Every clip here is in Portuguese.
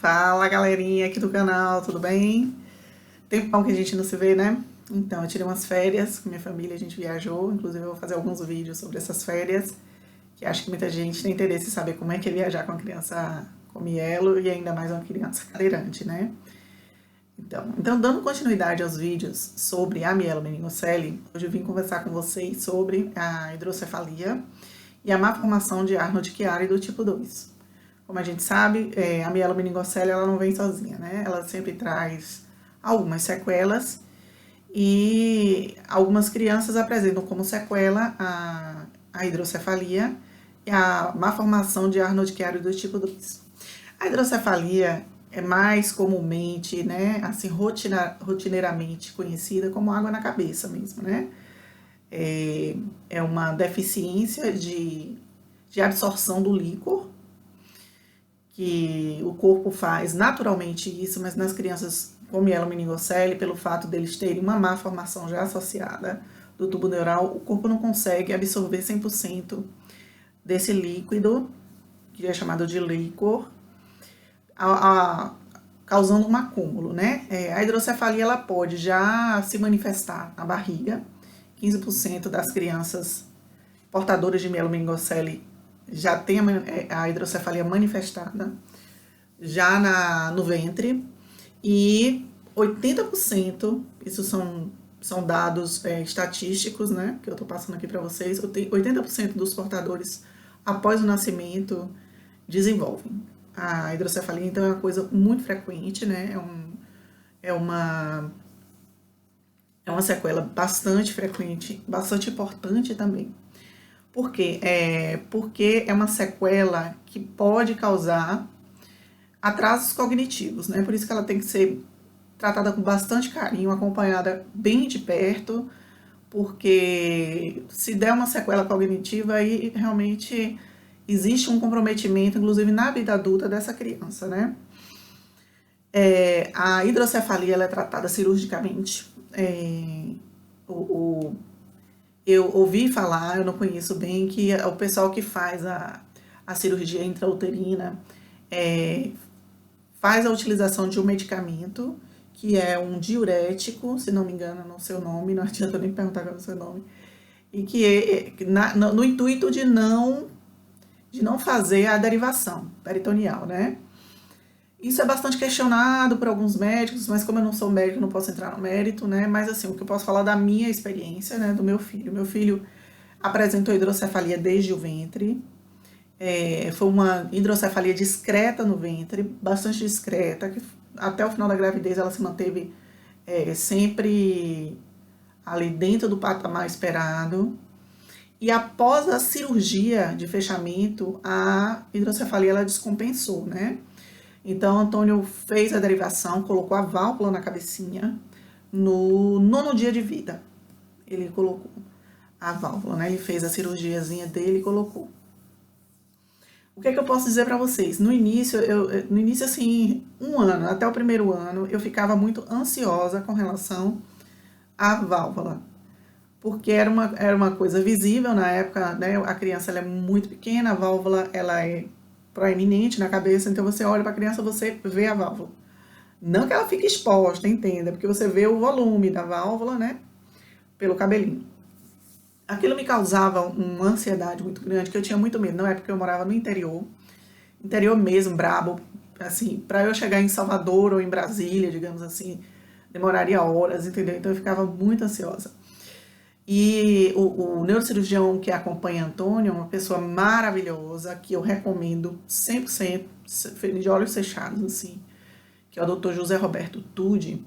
Fala galerinha aqui do canal, tudo bem? Tempão que a gente não se vê, né? Então, eu tirei umas férias com minha família, a gente viajou, inclusive eu vou fazer alguns vídeos sobre essas férias, que acho que muita gente tem interesse em saber como é que é viajar com uma criança com mielo e ainda mais uma criança cadeirante, né? Então, dando continuidade aos vídeos sobre a mielomeningocele, hoje eu vim conversar com vocês sobre a hidrocefalia e a malformação de Arnold-Chiari do tipo 2. Como a gente sabe, a mielomeningocele ela não vem sozinha, né? Ela sempre traz algumas sequelas e algumas crianças apresentam como sequela a hidrocefalia e a malformação de Arnold-Chiari do tipo 2. A hidrocefalia é mais comumente, né, assim, rotineiramente conhecida como água na cabeça mesmo, né? É uma deficiência de absorção do líquor, que o corpo faz naturalmente isso, mas nas crianças com mielomeningocele, pelo fato deles terem uma má formação já associada do tubo neural, o corpo não consegue absorver 100% desse líquido, que é chamado de líquor, causando um acúmulo, né? A hidrocefalia ela pode já se manifestar na barriga. 15% das crianças portadoras de mielomeningocele já tem a hidrocefalia manifestada já no ventre, e 80%, isso são dados estatísticos, né, que eu tô passando aqui para vocês, 80% dos portadores após o nascimento desenvolvem a hidrocefalia, então é uma coisa muito frequente, né, é uma sequela bastante frequente, bastante importante também. Por quê? Porque é uma sequela que pode causar atrasos cognitivos, né? Por isso que ela tem que ser tratada com bastante carinho, acompanhada bem de perto, porque se der uma sequela cognitiva, aí realmente existe um comprometimento, inclusive na vida adulta dessa criança, né? A hidrocefalia ela é tratada cirurgicamente. Eu ouvi falar, eu não conheço bem, que o pessoal que faz a cirurgia intrauterina faz a utilização de um medicamento, que é um diurético, se não me engano, não sei o nome, não adianta nem perguntar qual é o seu nome, e que no intuito de não fazer a derivação peritoneal, né? Isso é bastante questionado por alguns médicos, mas como eu não sou médico, não posso entrar no mérito, né? Mas assim, o que eu posso falar da minha experiência, né, do meu filho. Meu filho apresentou hidrocefalia desde o ventre. Foi uma hidrocefalia discreta no ventre, bastante discreta, que até o final da gravidez ela se manteve sempre ali dentro do patamar esperado. E após a cirurgia de fechamento, a hidrocefalia ela descompensou, né? Então, Antônio fez a derivação, colocou a válvula na cabecinha no 9º dia de vida. Ele colocou a válvula, né? Ele fez a cirurgiazinha dele e colocou. O que é que eu posso dizer para vocês? No início, assim, um ano, até o primeiro ano, eu ficava muito ansiosa com relação à válvula. Porque era uma coisa visível na época, né? A criança ela é muito pequena, a válvula ela é proeminente na cabeça, então você olha para a criança, você vê a válvula. Não que ela fique exposta, entenda, porque você vê o volume da válvula, né, pelo cabelinho. Aquilo me causava uma ansiedade muito grande, que eu tinha muito medo. Não é porque eu morava no interior mesmo, brabo, assim, para eu chegar em Salvador ou em Brasília, digamos assim, demoraria horas, entendeu? Então eu ficava muito ansiosa. E o neurocirurgião que acompanha Antônio é uma pessoa maravilhosa, que eu recomendo 100%, de olhos fechados, assim, que é o Dr. José Roberto Tude.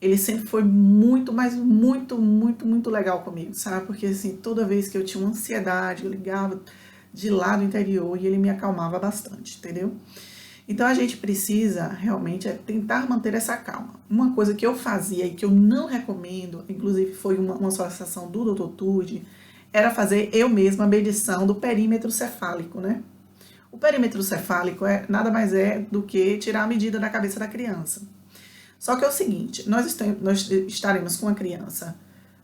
Ele sempre foi muito, mas muito, muito, muito legal comigo, sabe? Porque, assim, toda vez que eu tinha uma ansiedade, eu ligava de lá do interior e ele me acalmava bastante, entendeu? Então, a gente precisa realmente tentar manter essa calma. Uma coisa que eu fazia e que eu não recomendo, inclusive foi uma solicitação do Dr. Tude, era fazer eu mesma a medição do perímetro cefálico, né? O perímetro cefálico nada mais é do que tirar a medida da cabeça da criança. Só que é o seguinte, nós estaremos com uma criança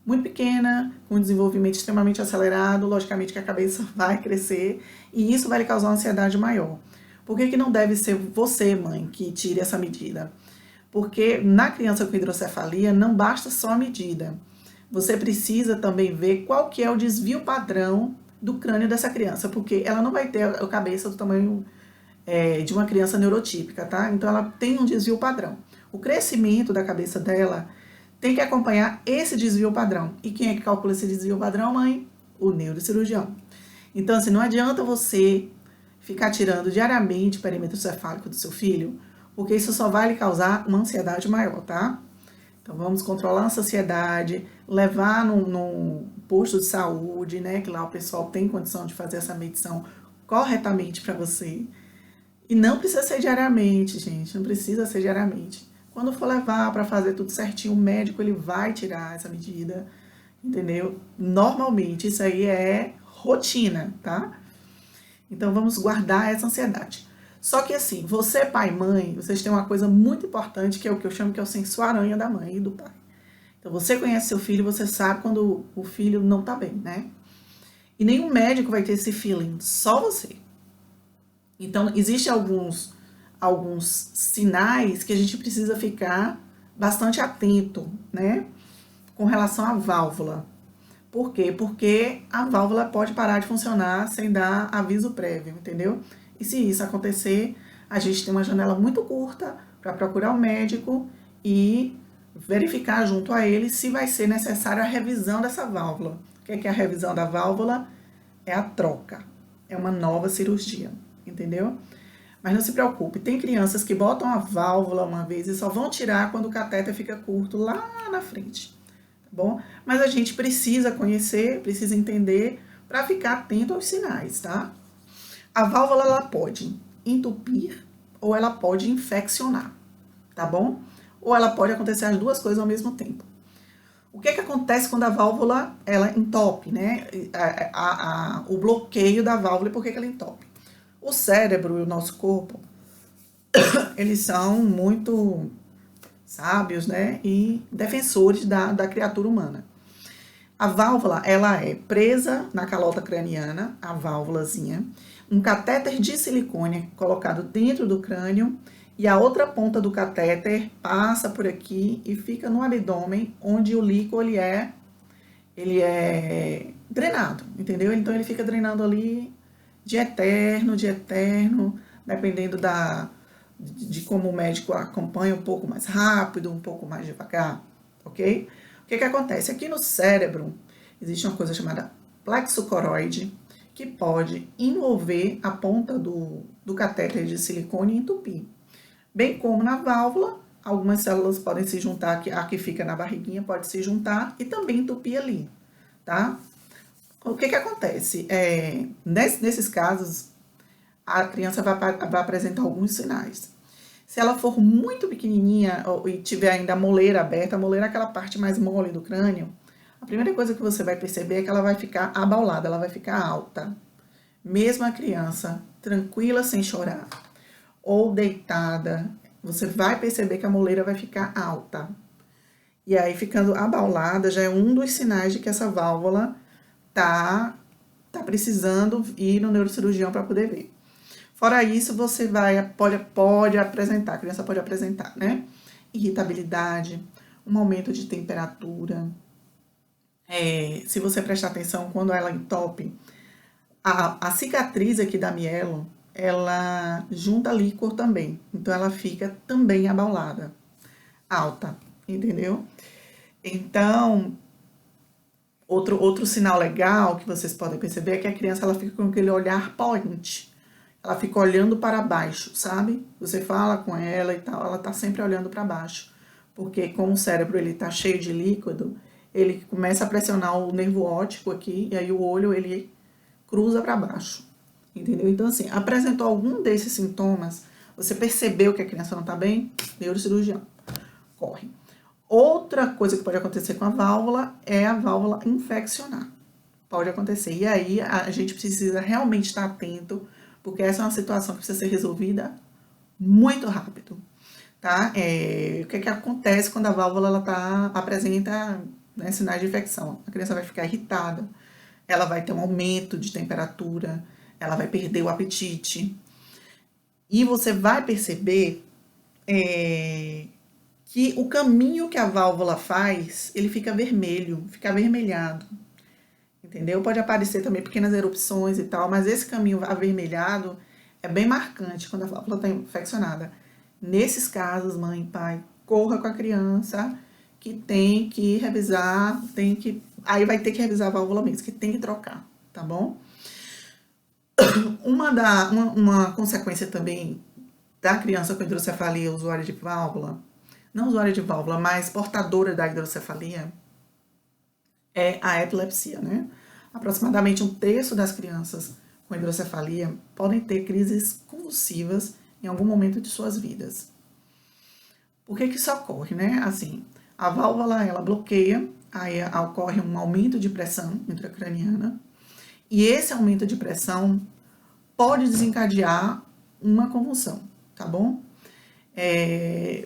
muito pequena, com um desenvolvimento extremamente acelerado, logicamente que a cabeça vai crescer e isso vai lhe causar uma ansiedade maior. Por que que não deve ser você, mãe, que tire essa medida? Porque na criança com hidrocefalia não basta só a medida. Você precisa também ver qual que é o desvio padrão do crânio dessa criança, porque ela não vai ter a cabeça do tamanho de uma criança neurotípica, tá? Então ela tem um desvio padrão. O crescimento da cabeça dela tem que acompanhar esse desvio padrão. E quem é que calcula esse desvio padrão, mãe? O neurocirurgião. Então, assim, não adianta você ficar tirando diariamente o perímetro cefálico do seu filho, porque isso só vai lhe causar uma ansiedade maior, tá? Então, vamos controlar a ansiedade, levar num posto de saúde, né? Que lá o pessoal tem condição de fazer essa medição corretamente para você. E não precisa ser diariamente, gente, não precisa ser diariamente. Quando for levar para fazer tudo certinho, o médico ele vai tirar essa medida, entendeu? Normalmente, isso aí é rotina, tá? Então vamos guardar essa ansiedade. Só que assim, você pai e mãe, vocês têm uma coisa muito importante que é o que eu chamo que é o senso aranha da mãe e do pai. Então você conhece seu filho, você sabe quando o filho não tá bem, né? E nenhum médico vai ter esse feeling, só você. Então existem alguns sinais que a gente precisa ficar bastante atento, né? Com relação à válvula. Por quê? Porque a válvula pode parar de funcionar sem dar aviso prévio, entendeu? E se isso acontecer, a gente tem uma janela muito curta para procurar o médico e verificar junto a ele se vai ser necessária a revisão dessa válvula. O que é a revisão da válvula? É a troca, é uma nova cirurgia, entendeu? Mas não se preocupe, tem crianças que botam a válvula uma vez e só vão tirar quando o catéter fica curto lá na frente. Bom, mas a gente precisa conhecer, precisa entender para ficar atento aos sinais, tá? A válvula ela pode entupir ou ela pode infeccionar, tá bom? Ou ela pode acontecer as duas coisas ao mesmo tempo. O que que acontece quando a válvula ela entope, né? O bloqueio da válvula, e por que que ela entope? O cérebro e o nosso corpo, eles são muito sábios, né? E defensores da criatura humana. A válvula, ela é presa na calota craniana, a válvulazinha, um catéter de silicone é colocado dentro do crânio e a outra ponta do catéter passa por aqui e fica no abdômen, onde o líquido ele é drenado, entendeu? Então ele fica drenando ali de eterno, dependendo de como o médico acompanha, um pouco mais rápido, um pouco mais devagar, ok? O que que acontece? Aqui no cérebro existe uma coisa chamada plexo coroide, que pode envolver a ponta do catéter de silicone e entupir. Bem como na válvula, algumas células podem se juntar, a que fica na barriguinha pode se juntar e também entupir ali, tá? O que que acontece? Nesses casos, a criança vai apresentar alguns sinais. Se ela for muito pequenininha e tiver ainda a moleira aberta, a moleira é aquela parte mais mole do crânio, a primeira coisa que você vai perceber é que ela vai ficar abaulada, ela vai ficar alta. Mesmo a criança tranquila, sem chorar, ou deitada, você vai perceber que a moleira vai ficar alta. E aí, ficando abaulada, já é um dos sinais de que essa válvula tá precisando ir no neurocirurgião para poder ver. Fora isso, você pode apresentar, a criança pode apresentar, né? Irritabilidade, um aumento de temperatura. Se você prestar atenção, quando ela entope, a cicatriz aqui da mielo, ela junta líquor também. Então, ela fica também abaulada, alta, entendeu? Então, outro sinal legal que vocês podem perceber é que a criança ela fica com aquele olhar poente. Ela fica olhando para baixo, sabe? Você fala com ela e tal, ela tá sempre olhando para baixo. Porque como o cérebro ele tá cheio de líquido, ele começa a pressionar o nervo óptico aqui e aí o olho ele cruza para baixo. Entendeu? Então assim, apresentou algum desses sintomas, você percebeu que a criança não tá bem? Neurocirurgião. Corre. Outra coisa que pode acontecer com a válvula é a válvula infeccionar. Pode acontecer. E aí a gente precisa realmente estar atento, porque essa é uma situação que precisa ser resolvida muito rápido, tá? O que acontece quando a válvula apresenta, né, sinais de infecção? A criança vai ficar irritada, ela vai ter um aumento de temperatura, ela vai perder o apetite. E você vai perceber é, que o caminho que a válvula faz, ele fica vermelho, fica avermelhado, entendeu? Pode aparecer também pequenas erupções e tal, mas esse caminho avermelhado é bem marcante quando a válvula está infeccionada. Nesses casos, mãe e pai, corra com a criança que tem que revisar, aí vai ter que revisar a válvula mesmo, que tem que trocar, tá bom? Uma consequência também da criança com hidrocefalia usuária de válvula, não usuária de válvula, mas portadora da hidrocefalia, é a epilepsia, né? Aproximadamente um terço das crianças com hidrocefalia podem ter crises convulsivas em algum momento de suas vidas. Por que isso ocorre, né? Assim, a válvula, ela bloqueia, aí ocorre um aumento de pressão intracraniana, e esse aumento de pressão pode desencadear uma convulsão, tá bom?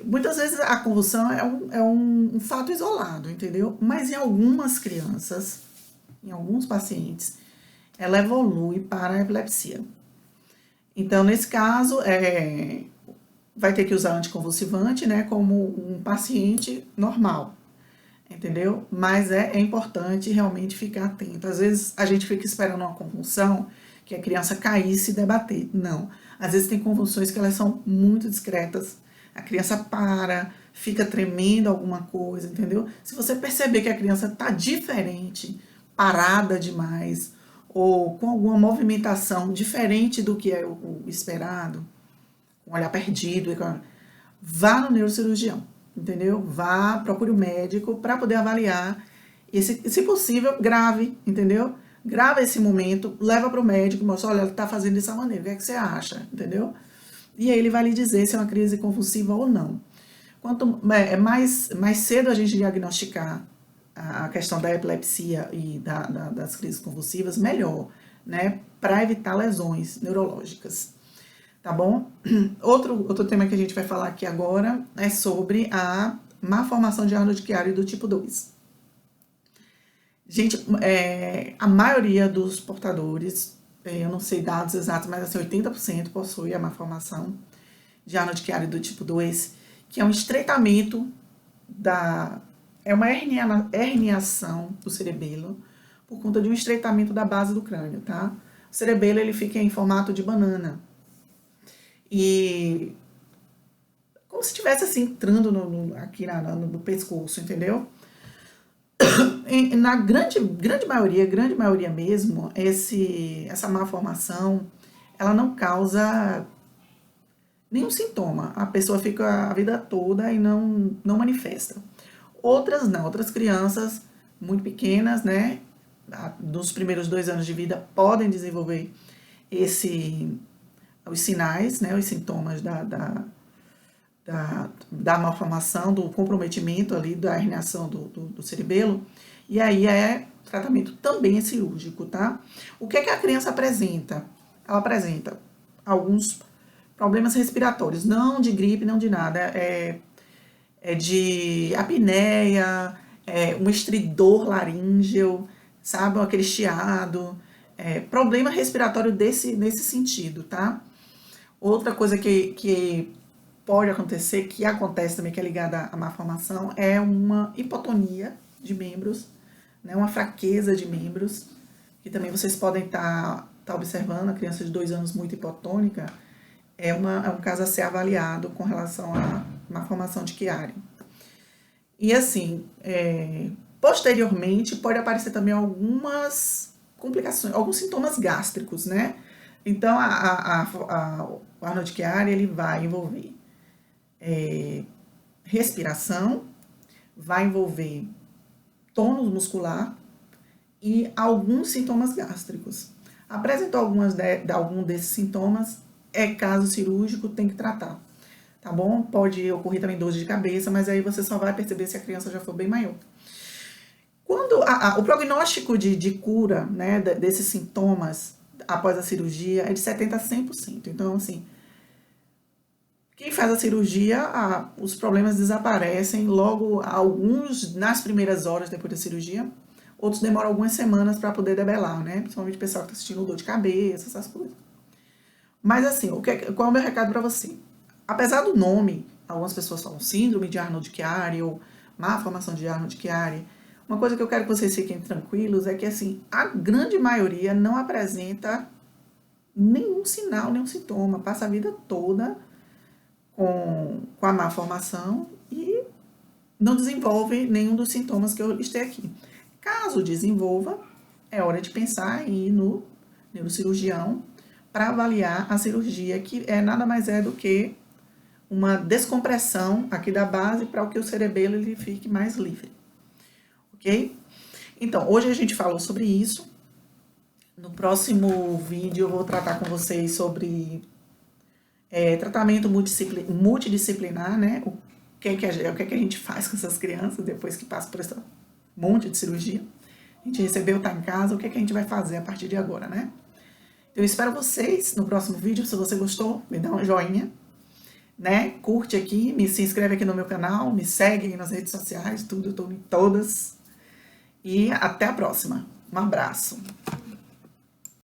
Muitas vezes a convulsão é um fato isolado, entendeu? Mas em algumas crianças, em alguns pacientes, ela evolui para a epilepsia. Então, nesse caso, vai ter que usar anticonvulsivante, né, como um paciente normal, entendeu? Mas é importante realmente ficar atento. Às vezes a gente fica esperando uma convulsão, que a criança caísse e debater. Não. Às vezes tem convulsões que elas são muito discretas. A criança para, fica tremendo alguma coisa, entendeu? Se você perceber que a criança está diferente, parada demais, ou com alguma movimentação diferente do que é o esperado, com o olhar perdido, vá no neurocirurgião, entendeu? Vá, procure o médico para poder avaliar. E, se possível, grave, entendeu? Grava esse momento, leva para o médico, mostra, olha, ela está fazendo dessa maneira, o que é que você acha, entendeu? E aí ele vai lhe dizer se é uma crise convulsiva ou não. Quanto mais cedo a gente diagnosticar a questão da epilepsia e das crises convulsivas, melhor, né? Para evitar lesões neurológicas. Tá bom? Outro tema que a gente vai falar aqui agora é sobre a má formação de ánodo de Chiari do tipo 2. Gente, a maioria dos portadores, eu não sei dados exatos, mas assim, 80% possui a má formação de ánodo de Chiari do tipo 2, que é um estreitamento é uma herniação do cerebelo por conta de um estreitamento da base do crânio, tá? O cerebelo, ele fica em formato de banana. E como se estivesse assim entrando aqui no pescoço, entendeu? Na grande maioria mesmo, essa malformação, ela não causa nenhum sintoma. A pessoa fica a vida toda e não manifesta. Outras não, outras crianças muito pequenas, né, nos primeiros 2 anos de vida, podem desenvolver os sinais, né, os sintomas da malformação, do comprometimento ali, da herniação do cerebelo, e aí o tratamento também é cirúrgico, tá? O que é que a criança apresenta? Ela apresenta alguns problemas respiratórios, não de gripe, não de nada, é de apneia, um estridor laríngeo, sabe, aquele chiado, problema respiratório nesse sentido, tá? Outra coisa que pode acontecer, que acontece também, que é ligada à má formação, é uma hipotonia de membros, né, uma fraqueza de membros, que também vocês podem estar observando, a criança de 2 anos muito hipotônica, é um caso a ser avaliado com relação à má formação de Chiari. E assim, posteriormente, pode aparecer também algumas complicações, alguns sintomas gástricos, né? Então, o ánodo de Chiari, ele vai envolver respiração, vai envolver tônus muscular e alguns sintomas gástricos. Apresentou algum desses sintomas, é caso cirúrgico, tem que tratar, tá bom? Pode ocorrer também dor de cabeça, mas aí você só vai perceber se a criança já for bem maior. Quando o prognóstico de cura, né, desses sintomas após a cirurgia é de 70% a 100%. Então, assim, quem faz a cirurgia, os problemas desaparecem logo, alguns nas primeiras horas depois da cirurgia, outros demoram algumas semanas para poder debelar, né? Principalmente o pessoal que está assistindo dor de cabeça, essas coisas. Mas assim, qual é o meu recado para você? Apesar do nome, algumas pessoas falam síndrome de Arnold-Chiari ou má formação de Arnold-Chiari, uma coisa que eu quero que vocês fiquem tranquilos é que assim, a grande maioria não apresenta nenhum sinal, nenhum sintoma, passa a vida toda com a má formação e não desenvolve nenhum dos sintomas que eu listei aqui. Caso desenvolva, é hora de pensar em ir no neurocirurgião para avaliar a cirurgia, que nada mais é do que uma descompressão aqui da base para que o cerebelo ele fique mais livre, ok? Então, hoje a gente falou sobre isso. No próximo vídeo eu vou tratar com vocês sobre tratamento multidisciplinar, né? O que é que a gente faz com essas crianças depois que passa por esse monte de cirurgia. A gente recebeu, tá em casa, o que é que a gente vai fazer a partir de agora, né? Eu espero vocês no próximo vídeo. Se você gostou, me dá um joinha, né? Curte aqui, se inscreve aqui no meu canal, me segue aí nas redes sociais, tudo, eu tô em todas. E até a próxima. Um abraço.